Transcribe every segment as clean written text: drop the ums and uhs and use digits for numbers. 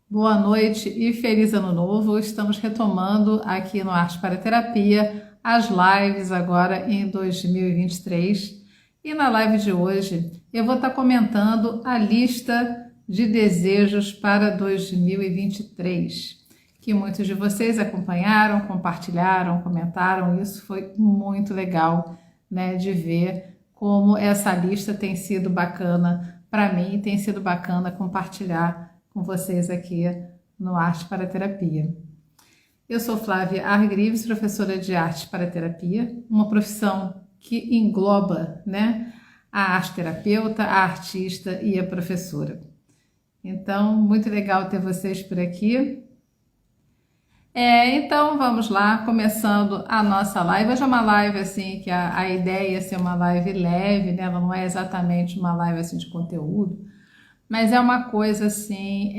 Boa noite e feliz ano novo. Estamos retomando aqui no Arte para Terapia as lives agora em 2023. E na live de hoje eu vou estar comentando a lista de desejos para 2023, que muitos de vocês acompanharam, compartilharam, comentaram. Isso foi muito legal, né, de ver como essa lista tem sido bacana para mim, tem sido bacana compartilhar com vocês aqui no Arte para Terapia. Eu sou Flávia Argrives, professora de Arte para Terapia, uma profissão que engloba, né, a arte terapeuta, a artista e a professora. Então, muito legal ter vocês por aqui. Então vamos lá, começando a nossa live. Hoje é uma live assim que a ideia é ser uma live leve, né? Ela não é exatamente uma live assim de conteúdo, mas é uma coisa assim,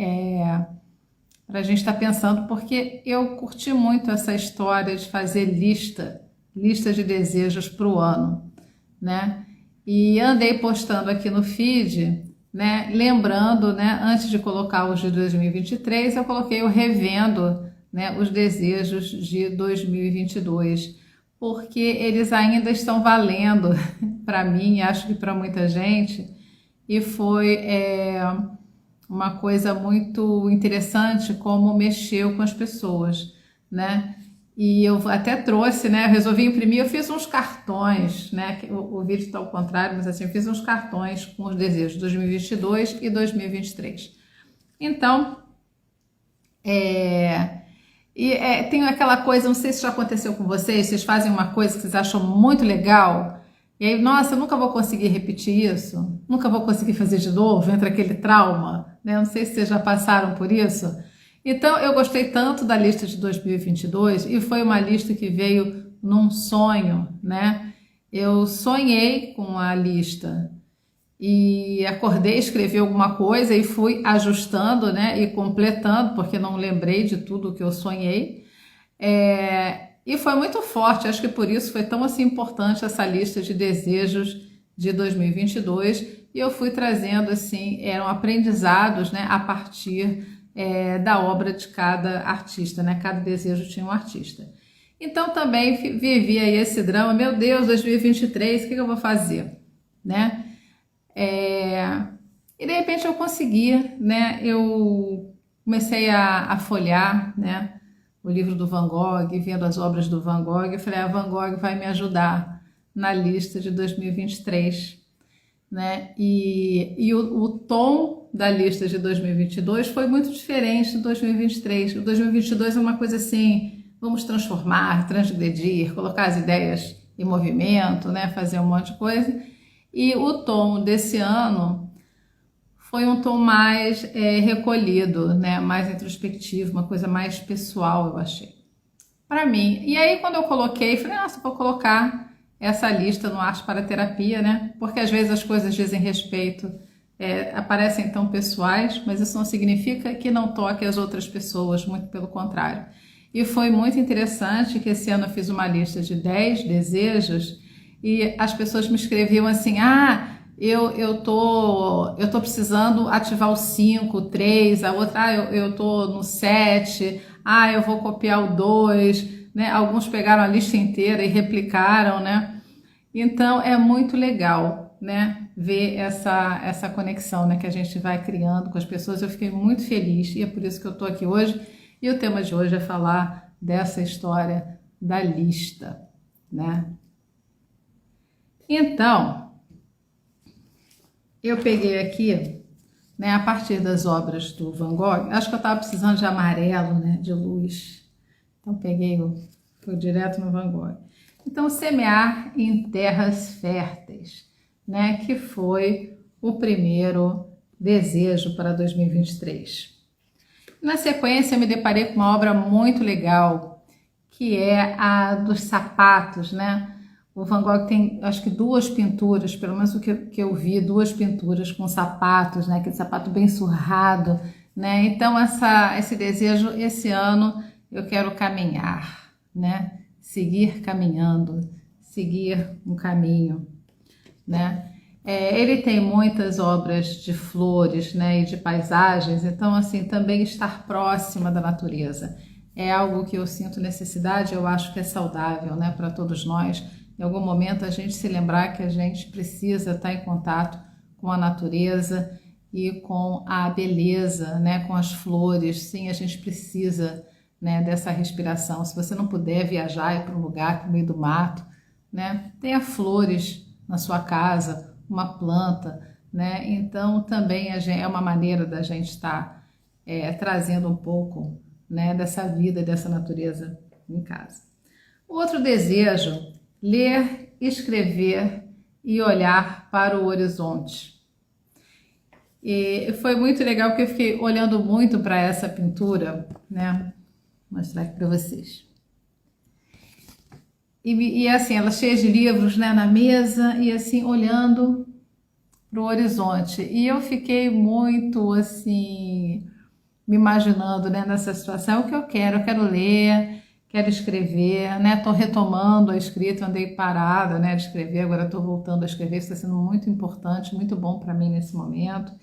para a gente estar pensando, porque eu curti muito essa história de fazer lista de desejos para o ano, né? E andei postando aqui no feed, né? Lembrando, né? Antes de colocar os de 2023, eu coloquei o revendo, né? Os desejos de 2022, porque eles ainda estão valendo para mim, acho que para muita gente, e foi uma coisa muito interessante como mexeu com as pessoas, né? E eu até trouxe, né? Eu resolvi imprimir, eu fiz uns cartões, né? O vídeo está ao contrário, mas assim, eu fiz uns cartões com os desejos de 2022 e 2023. Então, tem aquela coisa, não sei se já aconteceu com vocês fazem uma coisa que vocês acham muito legal, e aí, nossa, eu nunca vou conseguir repetir isso, nunca vou conseguir fazer de novo, entra aquele trauma, né? Não sei se vocês já passaram por isso. Então, eu gostei tanto da lista de 2022 e foi uma lista que veio num sonho, né? Eu sonhei com a lista e acordei, escrevi alguma coisa e fui ajustando, né? E completando, porque não lembrei de tudo que eu sonhei. E foi muito forte, acho que por isso foi tão assim importante essa lista de desejos de 2022 e eu fui trazendo assim, eram aprendizados, né, a partir da obra de cada artista, né, cada desejo tinha um artista. Então também vivi aí esse drama, meu Deus, 2023, o que eu vou fazer, né? E de repente eu consegui, né, eu comecei a folhear, né, o livro do Van Gogh, vendo as obras do Van Gogh, eu falei, Van Gogh vai me ajudar na lista de 2023, né? E o tom da lista de 2022 foi muito diferente de 2023. O 2022 é uma coisa assim, vamos transformar, transgredir, colocar as ideias em movimento, né? Fazer um monte de coisa. E o tom desse ano foi um tom mais recolhido, né? Mais introspectivo, uma coisa mais pessoal, eu achei, para mim. E aí, quando eu coloquei, falei, nossa, vou colocar essa lista no Arte para Terapia, né? Porque às vezes as coisas dizem respeito, aparecem tão pessoais, mas isso não significa que não toque as outras pessoas, muito pelo contrário. E foi muito interessante que esse ano eu fiz uma lista de 10 desejos e as pessoas me escreviam assim, eu tô precisando ativar o 5, o 3, a outra, eu tô no 7, eu vou copiar o 2, né? Alguns pegaram a lista inteira e replicaram, né? Então é muito legal, né? Ver essa conexão, né? Que a gente vai criando com as pessoas. Eu fiquei muito feliz e é por isso que eu tô aqui hoje. E o tema de hoje é falar dessa história da lista, né? Então, eu peguei aqui, né, a partir das obras do Van Gogh, acho que eu estava precisando de amarelo, né, de luz. Então peguei, fui direto no Van Gogh. Então, semear em terras férteis, né, que foi o primeiro desejo para 2023. Na sequência, eu me deparei com uma obra muito legal, que é a dos sapatos, né? O Van Gogh tem, acho que 2 pinturas, pelo menos o que eu vi, 2 pinturas com sapatos, né? Aquele sapato bem surrado, né? Então, esse desejo, esse ano, eu quero caminhar, né? Seguir caminhando, seguir um caminho, né? Ele tem muitas obras de flores, né, e de paisagens, então assim, também estar próxima da natureza é algo que eu sinto necessidade, eu acho que é saudável, né, para todos nós. Em algum momento a gente se lembrar que a gente precisa estar em contato com a natureza e com a beleza, né, com as flores. Sim, a gente precisa, né, dessa respiração. Se você não puder viajar e ir para um lugar para o meio do mato, né, tenha flores na sua casa, uma planta, né? Então também é uma maneira da gente estar trazendo um pouco, né, dessa vida, dessa natureza em casa. Outro desejo: ler, escrever e olhar para o horizonte. E foi muito legal porque eu fiquei olhando muito para essa pintura, né? Vou mostrar aqui para vocês. E assim, ela cheia de livros, né, na mesa e assim, olhando para o horizonte. E eu fiquei muito assim, me imaginando, né, nessa situação. O que eu quero ler, quero escrever, né? Tô retomando a escrita, andei parada, né, de escrever, agora estou voltando a escrever. Isso está sendo muito importante, muito bom para mim nesse momento.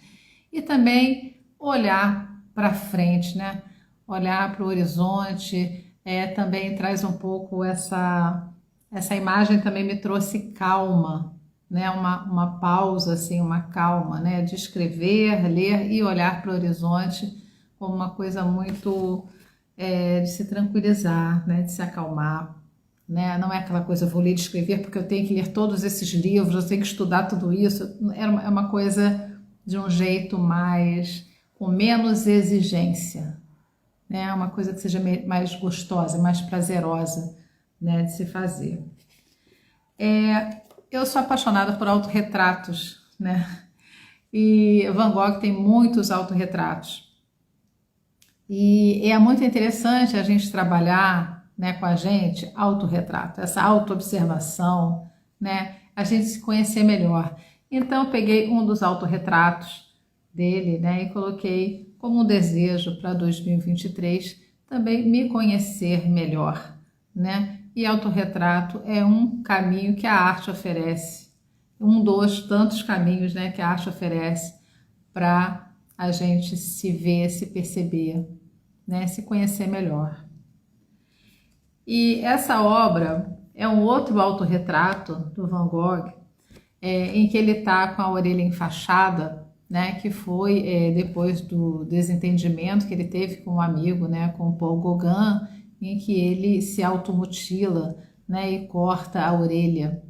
E também olhar para frente, né? Olhar para o horizonte, também traz um pouco essa imagem também me trouxe calma, né? Uma pausa, assim, uma calma, né? De escrever, ler e olhar para o horizonte como uma coisa muito de se tranquilizar, né? De se acalmar, né? Não é aquela coisa, eu vou ler e escrever porque eu tenho que ler todos esses livros, eu tenho que estudar tudo isso. É uma coisa de um jeito mais, com menos exigência, né? Uma coisa que seja mais gostosa, mais prazerosa, né, de se fazer. Eu sou apaixonada por autorretratos, né? E Van Gogh tem muitos autorretratos. E é muito interessante a gente trabalhar, né, com a gente autorretrato, essa autoobservação, né? A gente se conhecer melhor. Então eu peguei um dos autorretratos dele, né, e coloquei como um desejo para 2023 também me conhecer melhor, né? E autorretrato é um caminho que a arte oferece, um dos tantos caminhos, né, que a arte oferece para a gente se ver, se perceber, né, se conhecer melhor. E essa obra é um outro autorretrato do Van Gogh, em que ele está com a orelha enfaixada, né, que foi depois do desentendimento que ele teve com um amigo, né, com Paul Gauguin, em que ele se automutila, né, e corta a orelha.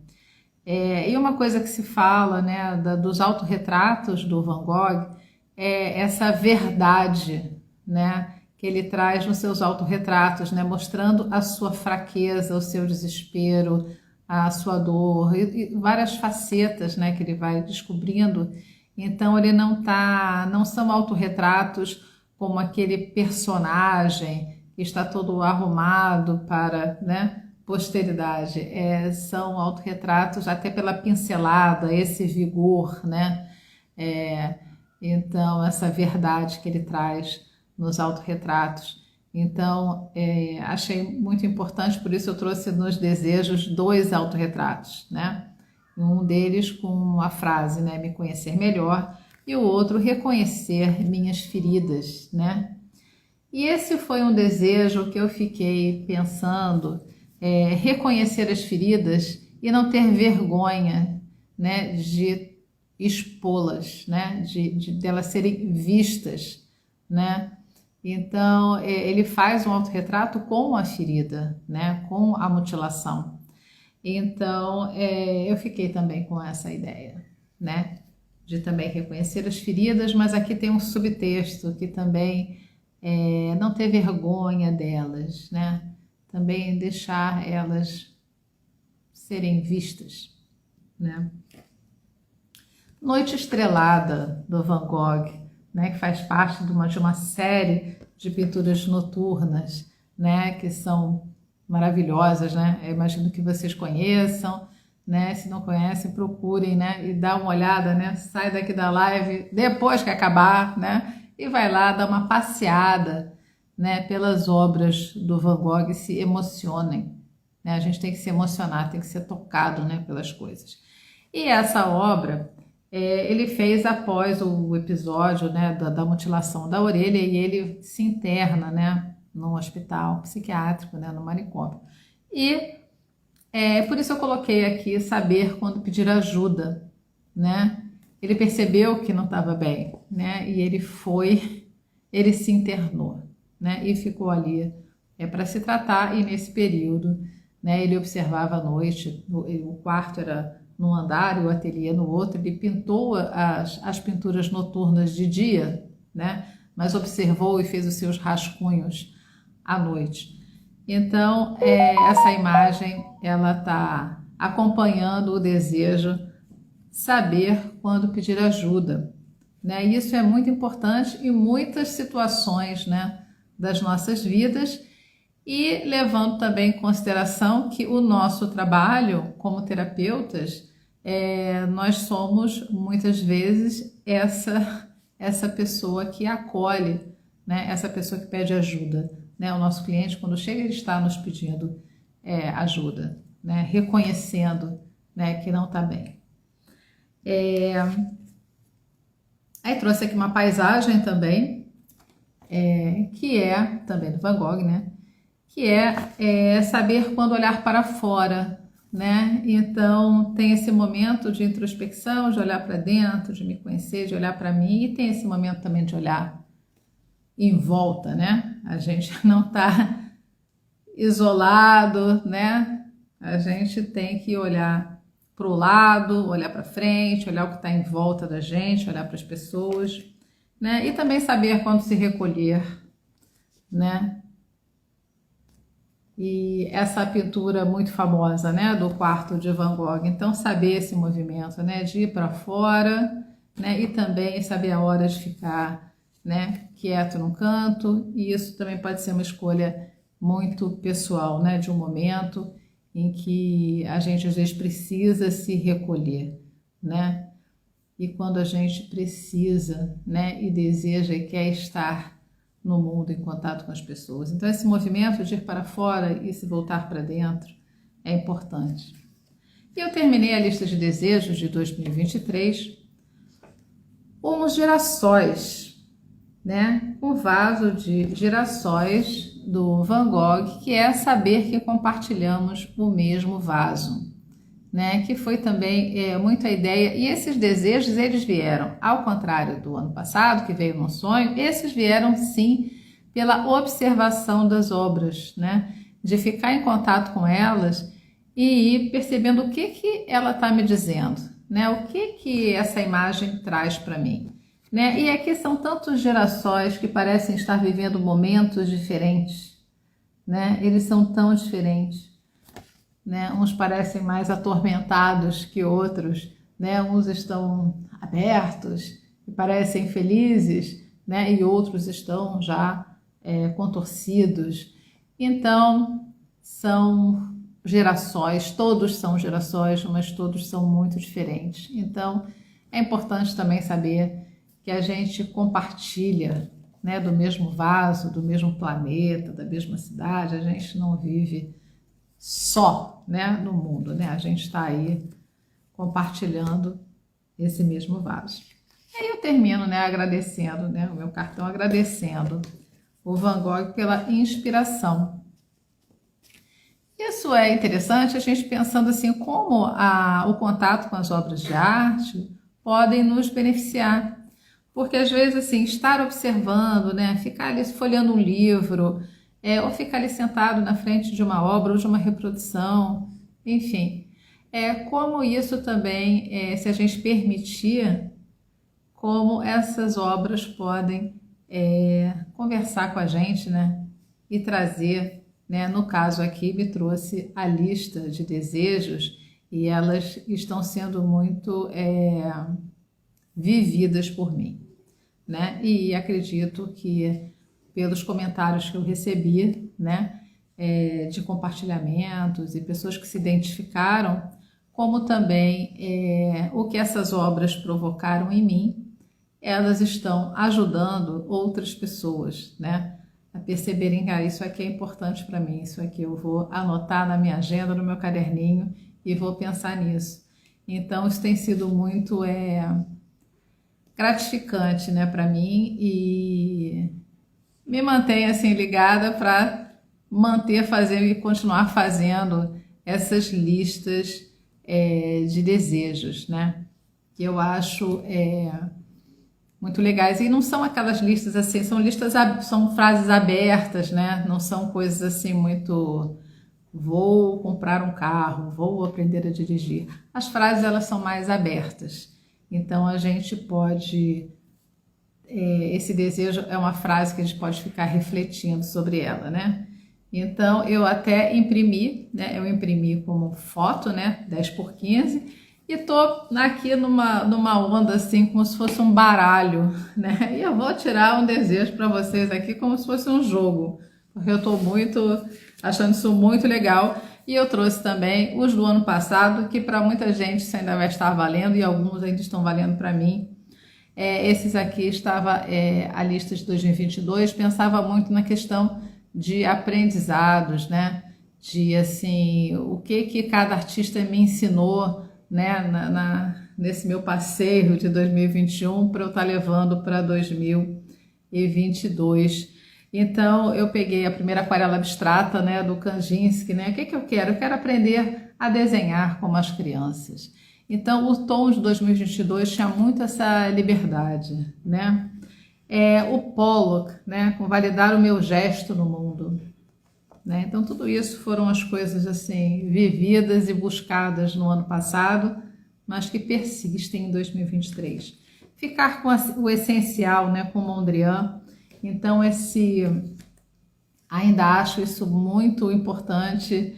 E uma coisa que se fala, né, dos autorretratos do Van Gogh é essa verdade, né, que ele traz nos seus autorretratos, né, mostrando a sua fraqueza, o seu desespero, a sua dor e várias facetas, né, que ele vai descobrindo. Então ele não são autorretratos como aquele personagem que está todo arrumado para, né, posteridade. São autorretratos até pela pincelada, esse vigor, né? Então essa verdade que ele traz nos autorretratos. Então, achei muito importante, por isso eu trouxe nos desejos 2 autorretratos, né? Um deles com a frase, né, me conhecer melhor, e o outro, reconhecer minhas feridas, né? E esse foi um desejo que eu fiquei pensando, reconhecer as feridas e não ter vergonha, né, de expô-las, né, de elas serem vistas, né? Então, ele faz um autorretrato com a ferida, né, com a mutilação. Então, eu fiquei também com essa ideia, né, de também reconhecer as feridas, mas aqui tem um subtexto que também não ter vergonha delas, né, também deixar elas serem vistas, né. Noite Estrelada, do Van Gogh, né, que faz parte de uma série de pinturas noturnas, né, que são maravilhosas, né? Eu imagino que vocês conheçam, né? Se não conhecem, procurem, né? E dá uma olhada, né? Sai daqui da live depois que acabar, né? E vai lá dar uma passeada, né? Pelas obras do Van Gogh e se emocionem, né? A gente tem que se emocionar, tem que ser tocado, né? Pelas coisas. E essa obra ele fez após o episódio, né, da mutilação da orelha, e ele se interna, né, num hospital psiquiátrico, né, no manicômio. E por isso eu coloquei aqui saber quando pedir ajuda, né? Ele percebeu que não estava bem, né? E ele se internou, né? E ficou ali para se tratar, e nesse período, né, ele observava à noite, o quarto era num andar e o ateliê no outro, ele pintou as pinturas noturnas de dia, né? Mas observou e fez os seus rascunhos à noite. Então, essa imagem, ela está acompanhando o desejo, saber quando pedir ajuda, né? Isso é muito importante em muitas situações, né, das nossas vidas, e levando também em consideração que o nosso trabalho como terapeutas, nós somos muitas vezes essa pessoa que acolhe, né, essa pessoa que pede ajuda, né? O nosso cliente, quando chega, ele está nos pedindo ajuda, né, reconhecendo, né, que não está bem. Aí trouxe aqui uma paisagem também, que é também do Van Gogh, né? Que é saber quando olhar para fora, né? Então tem esse momento de introspecção, de olhar para dentro, de me conhecer, de olhar para mim, e tem esse momento também de olhar em volta, né? A gente não está isolado, né? A gente tem que olhar para o lado, olhar para frente, olhar o que está em volta da gente, olhar para as pessoas, né? E também saber quando se recolher, né? E essa pintura muito famosa, né, do quarto de Van Gogh, então saber esse movimento, né, de ir para fora, né, e também saber a hora de ficar, né, quieto num canto, e isso também pode ser uma escolha muito pessoal, né, de um momento em que a gente às vezes precisa se recolher, né, e quando a gente precisa, né, e deseja e quer estar no mundo, em contato com as pessoas. Então esse movimento de ir para fora e se voltar para dentro é importante. E eu terminei a lista de desejos de 2023 com os girassóis, né? Um vaso de girassóis do Van Gogh, que é saber que compartilhamos o mesmo vaso, né? Que foi também muito a ideia. E esses desejos, eles vieram, ao contrário do ano passado, que veio num sonho, esses vieram sim pela observação das obras, né? De ficar em contato com elas e ir percebendo o que ela está me dizendo, né? O que essa imagem traz para mim, né? E aqui são tantos girassóis que parecem estar vivendo momentos diferentes, né? Eles são tão diferentes, né? Uns parecem mais atormentados que outros, né? Uns estão abertos e parecem felizes, né? E outros estão já contorcidos. Então, são gerações, todos são gerações, mas todos são muito diferentes. Então, é importante também saber que a gente compartilha, né, do mesmo vaso, do mesmo planeta, da mesma cidade. A gente não vive só, né, no mundo, né? A gente está aí compartilhando esse mesmo vaso. E aí eu termino, né, agradecendo, né, o meu cartão agradecendo o Van Gogh pela inspiração. Isso é interessante, a gente pensando assim, como o contato com as obras de arte podem nos beneficiar. Porque às vezes, assim, estar observando, né, ficar ali folheando um livro, ou ficar ali sentado na frente de uma obra ou de uma reprodução, enfim, como isso também, se a gente permitir, como essas obras podem conversar com a gente, né, e trazer, né, no caso aqui me trouxe a lista de desejos e elas estão sendo muito vividas por mim, né, e acredito que pelos comentários que eu recebi, né, de compartilhamentos e pessoas que se identificaram, como também o que essas obras provocaram em mim, elas estão ajudando outras pessoas, né, a perceberem que isso aqui é importante para mim, isso aqui eu vou anotar na minha agenda, no meu caderninho e vou pensar nisso. Então isso tem sido muito gratificante, né, para mim, e me mantém assim ligada para manter fazendo e continuar fazendo essas listas de desejos, né, que eu acho muito legais. E não são aquelas listas assim, são são frases abertas, né, não são coisas assim muito vou comprar um carro, vou aprender a dirigir. As frases elas são mais abertas, então a gente pode esse desejo é uma frase que a gente pode ficar refletindo sobre ela, né? Então eu até imprimi, né? Eu imprimi como foto, né? 10 por 15, e tô aqui numa onda assim, como se fosse um baralho, né? E eu vou tirar um desejo para vocês aqui como se fosse um jogo, porque eu tô achando isso muito legal. E eu trouxe também os do ano passado, que para muita gente isso ainda vai estar valendo, e alguns ainda estão valendo para mim. Esses aqui estava a lista de 2022, pensava muito na questão de aprendizados, né? De assim, o que cada artista me ensinou, né? Nesse meu passeio de 2021 para eu estar levando para 2022. Então eu peguei a primeira aquarela abstrata, né? Do Kandinsky, né? O que eu quero? Eu quero aprender a desenhar como as crianças. Então, o tom de 2022 tinha muito essa liberdade, né? O Pollock, né? Com validar o meu gesto no mundo, né? Então, tudo isso foram as coisas assim vividas e buscadas no ano passado, mas que persistem em 2023. Ficar com o essencial, né? Com Mondrian. Então, ainda acho isso muito importante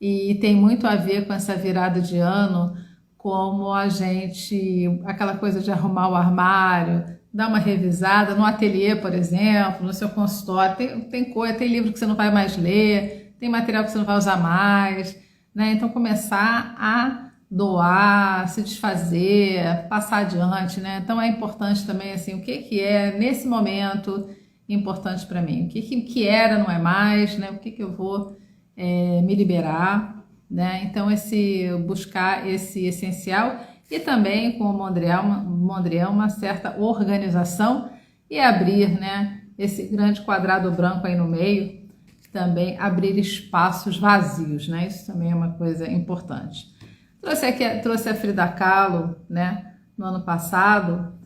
e tem muito a ver com essa virada de ano, como aquela coisa de arrumar o armário, dar uma revisada no ateliê, por exemplo, no seu consultório, tem livro que você não vai mais ler, tem material que você não vai usar mais, né? Então começar a doar, se desfazer, passar adiante, né? Então é importante também assim, o que é nesse momento importante para mim, o que era não é mais, né? O que eu vou me liberar, né? Então buscar esse essencial, e também com o Mondrian uma certa organização, e abrir, né, esse grande quadrado branco aí no meio, também abrir espaços vazios, né? Isso também é uma coisa importante. Trouxe a Frida Kahlo, né, no ano passado,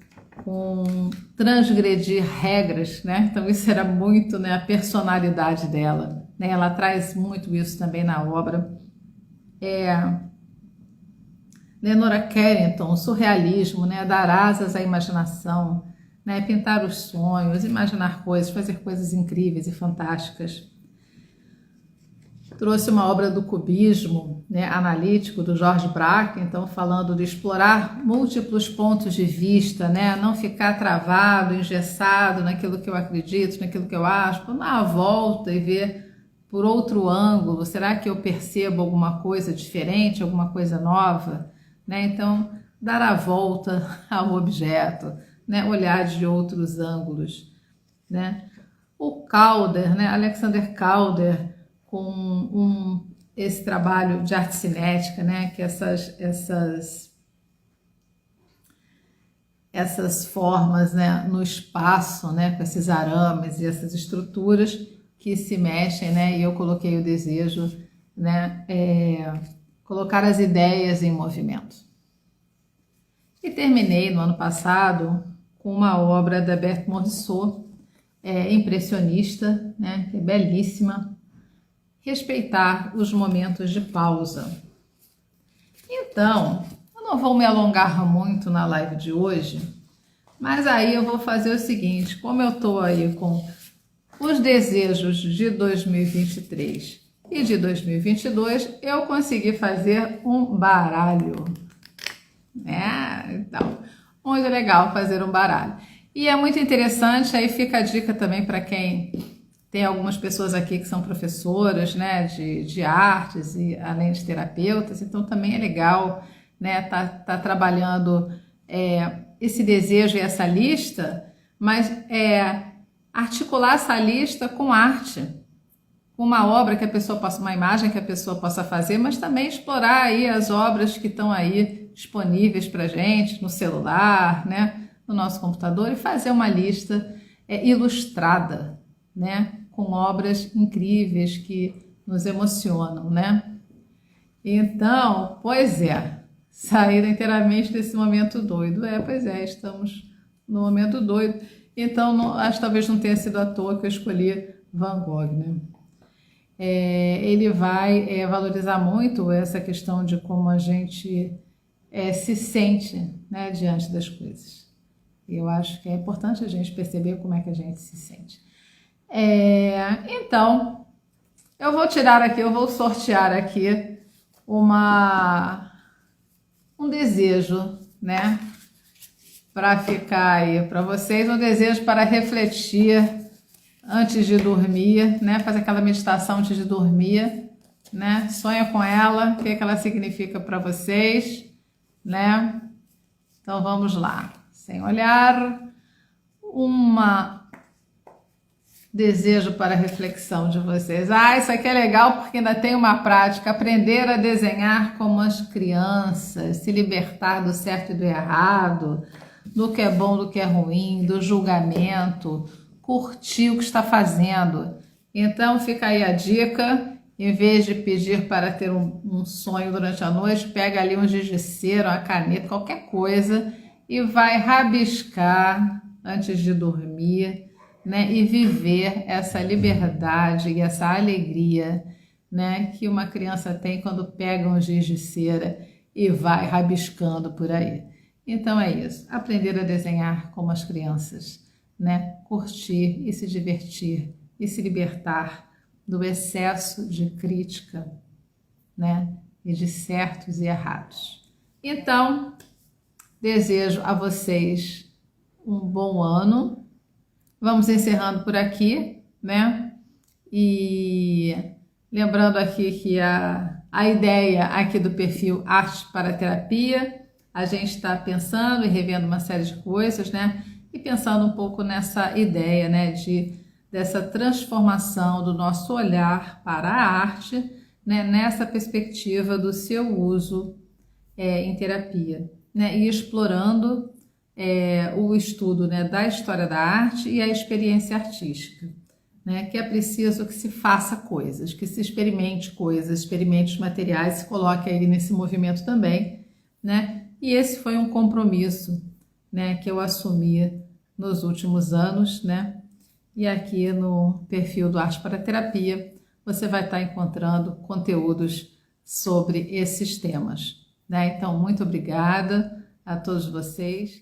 com transgredir regras, né? Então isso era muito, né, a personalidade dela, né? Ela traz muito isso também na obra. Leonora Carrington, o surrealismo, né? Dar asas à imaginação, né? Pintar os sonhos, imaginar coisas, fazer coisas incríveis e fantásticas. Trouxe uma obra do cubismo, né, analítico, do George Braque, então falando de explorar múltiplos pontos de vista, né? Não ficar travado, engessado naquilo que eu acredito, naquilo que eu acho, dar a volta e ver por outro ângulo. Será que eu percebo alguma coisa diferente, alguma coisa nova? Né? Então, dar a volta ao objeto, né? Olhar de outros ângulos, né? O Calder, né? Alexander Calder, com esse trabalho de arte cinética, né? Que essas formas, né? No espaço, né? Com esses arames e essas estruturas que se mexem, né? E eu coloquei o desejo, né? Colocar as ideias em movimento. E terminei no ano passado com uma obra da Berthe Morisot, impressionista, né? Que é belíssima. Respeitar os momentos de pausa. Então, eu não vou me alongar muito na live de hoje, mas aí eu vou fazer o seguinte: como eu tô aí com os desejos de 2023 e de 2022, eu consegui fazer um baralho, né? Então, muito legal fazer um baralho. E é muito interessante, aí fica a dica também para quem tem algumas pessoas aqui que são professoras, né, de artes, e além de terapeutas, então também é legal, né, tá trabalhando esse desejo e essa lista, mas articular essa lista com arte, com uma obra que a pessoa possa, uma imagem que a pessoa possa fazer, mas também explorar aí as obras que estão aí disponíveis para gente no celular, né, no nosso computador, e fazer uma lista ilustrada, né, com obras incríveis que nos emocionam, né? Então, pois é, sair inteiramente desse momento doido. Pois é, estamos no momento doido. Então, acho que talvez não tenha sido à toa que eu escolhi Van Gogh, né? Ele vai valorizar muito essa questão de como a gente se sente, né, diante das coisas. Eu acho que é importante a gente perceber como é que a gente se sente. Então, eu vou sortear aqui um desejo, né, para ficar aí para vocês, um desejo para refletir antes de dormir, né, fazer aquela meditação antes de dormir, né, sonha com ela, o que ela significa para vocês, né? Então vamos lá, sem olhar, desejo para a reflexão de vocês. Isso aqui é legal porque ainda tem uma prática, aprender a desenhar como as crianças, se libertar do certo e do errado, do que é bom, do que é ruim, do julgamento, curtir o que está fazendo. Então fica aí a dica, em vez de pedir para ter um sonho durante a noite, pega ali um giz de cera, uma caneta, qualquer coisa e vai rabiscar antes de dormir, né, e viver essa liberdade e essa alegria, né, que uma criança tem quando pega um giz de cera e vai rabiscando por aí. Então é isso, aprender a desenhar como as crianças, né, curtir e se divertir e se libertar do excesso de crítica, né, e de certos e errados. Então, desejo a vocês um bom ano. Vamos encerrando por aqui, né? E lembrando aqui que a ideia aqui do perfil Arte para Terapia, a gente está pensando e revendo uma série de coisas, né? E pensando um pouco nessa ideia, né? Dessa transformação do nosso olhar para a arte, né? Nessa perspectiva do seu uso em terapia, né? E explorando o estudo, né, da história da arte e a experiência artística, né, que é preciso que se faça coisas, que se experimente coisas, experimente os materiais, se coloque aí nesse movimento também, né, e esse foi um compromisso, né, que eu assumi nos últimos anos, né, e aqui no perfil do Arte para Terapia você vai estar encontrando conteúdos sobre esses temas, né, então muito obrigada a todos vocês.